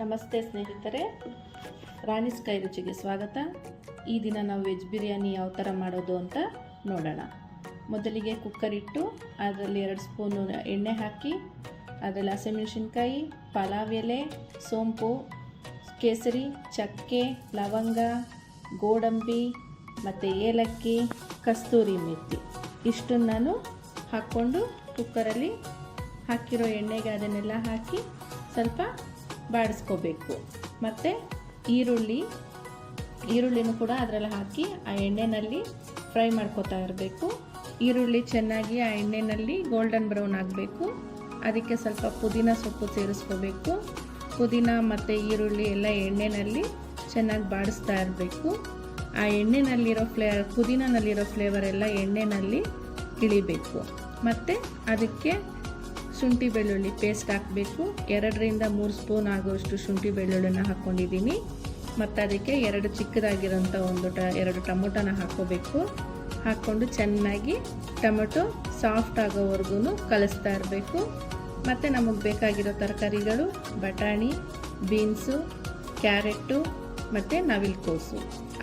ನಮಸ್ತೆ ಸ್ನೇಹಿತರೆ, ರಾಣಿ ಸ್ಕೈ ರುಚಿಗೆ ಸ್ವಾಗತ. ಈ ದಿನ ನಾವು ವೆಜ್ ಬಿರಿಯಾನಿ ಯಾವ ಥರ ಮಾಡೋದು ಅಂತ ನೋಡೋಣ. ಮೊದಲಿಗೆ ಕುಕ್ಕರ್ ಇಟ್ಟು ಅದರಲ್ಲಿ 2 ಸ್ಪೂನು ಎಣ್ಣೆ ಹಾಕಿ ಅದರಲ್ಲಿ ಹಸಿಮೆಣಸಿನ್ಕಾಯಿ, ಪಲಾವ್ ಎಲೆ, ಸೋಂಪು, ಕೇಸರಿ, ಚಕ್ಕೆ, ಲವಂಗ, ಗೋಡಂಬಿ ಮತ್ತು ಏಲಕ್ಕಿ, ಕಸ್ತೂರಿ ಮೆಥಿ ಇಷ್ಟನ್ನು ನಾನು ಹಾಕ್ಕೊಂಡು ಕುಕ್ಕರಲ್ಲಿ ಹಾಕಿರೋ ಎಣ್ಣೆಗೆ ಅದನ್ನೆಲ್ಲ ಹಾಕಿ ಸ್ವಲ್ಪ ಬಾಡಿಸ್ಕೋಬೇಕು. ಮತ್ತು ಈರುಳ್ಳಿನೂ ಕೂಡ ಅದರಲ್ಲಿ ಹಾಕಿ ಆ ಎಣ್ಣೆಯಲ್ಲಿ ಫ್ರೈ ಮಾಡ್ಕೋತಾ ಇರಬೇಕು. ಈರುಳ್ಳಿ ಚೆನ್ನಾಗಿ ಆ ಎಣ್ಣೆಯಲ್ಲಿ ಗೋಲ್ಡನ್ ಬ್ರೌನ್ ಆಗಬೇಕು. ಅದಕ್ಕೆ ಸ್ವಲ್ಪ ಪುದೀನ ಸೊಪ್ಪು ಸೇರಿಸ್ಕೋಬೇಕು. ಪುದೀನ ಮತ್ತು ಈರುಳ್ಳಿ ಎಲ್ಲ ಎಣ್ಣೆಯಲ್ಲಿ ಚೆನ್ನಾಗಿ ಬಾಡಿಸ್ತಾ ಇರಬೇಕು. ಆ ಎಣ್ಣೆನಲ್ಲಿರೋ ಪುದೀನಲ್ಲಿರೋ ಫ್ಲೇವರ್ ಎಲ್ಲ ಎಣ್ಣೆಯಲ್ಲಿ ಇಳಿಬೇಕು. ಮತ್ತು ಅದಕ್ಕೆ ಶುಂಠಿ ಬೆಳ್ಳುಳ್ಳಿ ಪೇಸ್ಟ್ ಹಾಕಬೇಕು. 2ರಿಂದ 3 ಸ್ಪೂನ್ ಆಗುವಷ್ಟು ಶುಂಠಿ ಬೆಳ್ಳುಳ್ಳಿನ ಹಾಕ್ಕೊಂಡಿದ್ದೀನಿ. ಮತ್ತು ಅದಕ್ಕೆ 2 ಚಿಕ್ಕದಾಗಿರೋಂಥ 2 ಟೊಮೊಟೊನ ಹಾಕ್ಕೋಬೇಕು. ಹಾಕ್ಕೊಂಡು ಚೆನ್ನಾಗಿ ಟೊಮೊಟೊ ಸಾಫ್ಟ್ ಆಗೋವರೆಗೂ ಕಲಿಸ್ತಾ ಇರಬೇಕು. ಮತ್ತು ನಮಗೆ ಬೇಕಾಗಿರೋ ತರಕಾರಿಗಳು ಬಟಾಣಿ, ಬೀನ್ಸು, ಕ್ಯಾರೆಟು ಮತ್ತು ನವಿಲುಕೋಸು.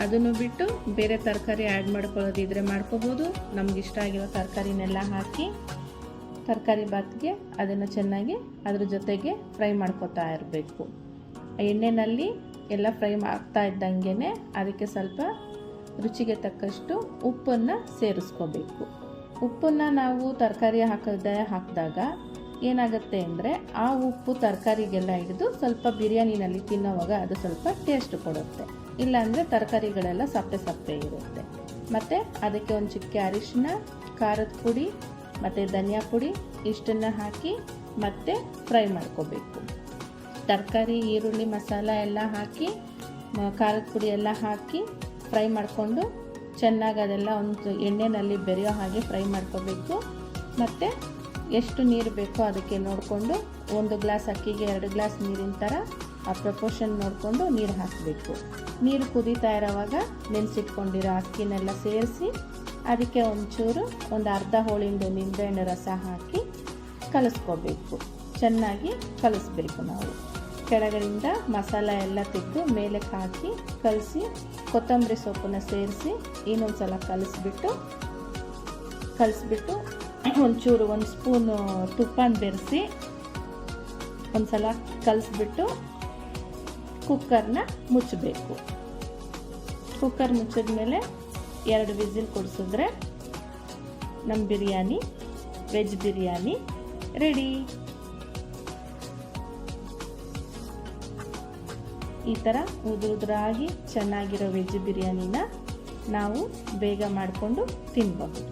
ಅದನ್ನು ಬಿಟ್ಟು ಬೇರೆ ತರಕಾರಿ ಆ್ಯಡ್ ಮಾಡ್ಕೊಳ್ಳೋದಿದ್ರೆ ಮಾಡ್ಕೋಬೋದು. ನಮಗಿಷ್ಟ ಆಗಿರೋ ತರಕಾರಿನೆಲ್ಲ ಹಾಕಿ ತರಕಾರಿ ಬಾತ್ಗೆ ಅದನ್ನು ಚೆನ್ನಾಗಿ ಅದ್ರ ಜೊತೆಗೆ ಫ್ರೈ ಮಾಡ್ಕೊತಾ ಇರಬೇಕು. ಎಣ್ಣೆಯಲ್ಲಿ ಎಲ್ಲ ಫ್ರೈ ಆಗ್ತಾ ಇದ್ದಂಗೆ ಅದಕ್ಕೆ ಸ್ವಲ್ಪ ರುಚಿಗೆ ತಕ್ಕಷ್ಟು ಉಪ್ಪನ್ನು ಸೇರಿಸ್ಕೋಬೇಕು. ಉಪ್ಪನ್ನು ನಾವು ತರಕಾರಿ ಹಾಕಿದಾಗ ಏನಾಗುತ್ತೆ ಅಂದರೆ ಆ ಉಪ್ಪು ತರಕಾರಿಗೆಲ್ಲ ಹಿಡಿದು ಸ್ವಲ್ಪ ಬಿರಿಯಾನಿನಲ್ಲಿ ತಿನ್ನೋವಾಗ ಅದು ಸ್ವಲ್ಪ ಟೇಸ್ಟ್ ಕೊಡುತ್ತೆ. ಇಲ್ಲಾಂದರೆ ತರಕಾರಿಗಳೆಲ್ಲ ಸಪ್ಪೆ ಸಪ್ಪೆ ಇರುತ್ತೆ. ಮತ್ತು ಅದಕ್ಕೆ ಒಂದು ಚಿಕ್ಕ ಅರಿಶಿನ, ಖಾರದ ಪುಡಿ ಮತ್ತು ಧನಿಯಾ ಪುಡಿ ಇಷ್ಟನ್ನು ಹಾಕಿ ಮತ್ತೆ ಫ್ರೈ ಮಾಡ್ಕೋಬೇಕು. ತರಕಾರಿ, ಈರುಳ್ಳಿ, ಮಸಾಲ ಎಲ್ಲ ಹಾಕಿ ಖಾರದ ಪುಡಿ ಎಲ್ಲ ಹಾಕಿ ಫ್ರೈ ಮಾಡಿಕೊಂಡು ಚೆನ್ನಾಗಿ ಅದೆಲ್ಲ ಒಂದು ಎಣ್ಣೆಯಲ್ಲಿ ಬೆರೆಯೋ ಹಾಗೆ ಫ್ರೈ ಮಾಡ್ಕೋಬೇಕು. ಮತ್ತು ಎಷ್ಟು ನೀರು ಬೇಕೋ ಅದಕ್ಕೆ ನೋಡಿಕೊಂಡು 1 ಗ್ಲಾಸ್ ಅಕ್ಕಿಗೆ 2 ಗ್ಲಾಸ್ ನೀರಿನ ಥರ ಆ ಪ್ರಪೋರ್ಷನ್ ನೋಡಿಕೊಂಡು ನೀರು ಹಾಕಬೇಕು. ನೀರು ಕುದೀತಾ ಇರೋವಾಗ ನೆನೆಸಿಟ್ಕೊಂಡಿರೋ ಅಕ್ಕಿನೆಲ್ಲ ಸೇರಿಸಿ ಅದಕ್ಕೆ ಒಂದು ಅರ್ಧ ಹೋಳಿಂದ ನಿಂಬೆಹಣ್ಣು ರಸ ಹಾಕಿ ಕಲಿಸ್ಕೋಬೇಕು. ಚೆನ್ನಾಗಿ ಕಲಿಸ್ಬೇಕು. ನಾವು ಕೆಳಗಡೆಯಿಂದ ಮಸಾಲ ಎಲ್ಲ ತೆಗೆದು ಮೇಲೆ ಹಾಕಿ ಕಲಸಿ ಕೊತ್ತಂಬರಿ ಸೊಪ್ಪನ್ನು ಸೇರಿಸಿ ಇನ್ನೊಂದು ಸಲ ಕಲಿಸ್ಬಿಟ್ಟು ಒಂಚೂರು 1 ಸ್ಪೂನು ತುಪ್ಪನ ಬೆರೆಸಿ ಒಂದು ಸಲ ಕಲಿಸ್ಬಿಟ್ಟು ಕುಕ್ಕರ್ನ ಮುಚ್ಚಬೇಕು. ಕುಕ್ಕರ್ ಮುಚ್ಚಿದ್ಮೇಲೆ 2 ವಿಸಿಲ್ ಕೊಡಿಸಿದ್ರೆ ನಮ್ಮ ಬಿರಿಯಾನಿ, ವೆಜ್ ಬಿರಿಯಾನಿ ರೆಡಿ. ಈ ಥರ ಉದುರಾಗಿ ಚೆನ್ನಾಗಿರೋ ವೆಜ್ ಬಿರಿಯಾನಿನ ನಾವು ಬೇಗ ಮಾಡಿಕೊಂಡು ತಿನ್ನಬಹುದು.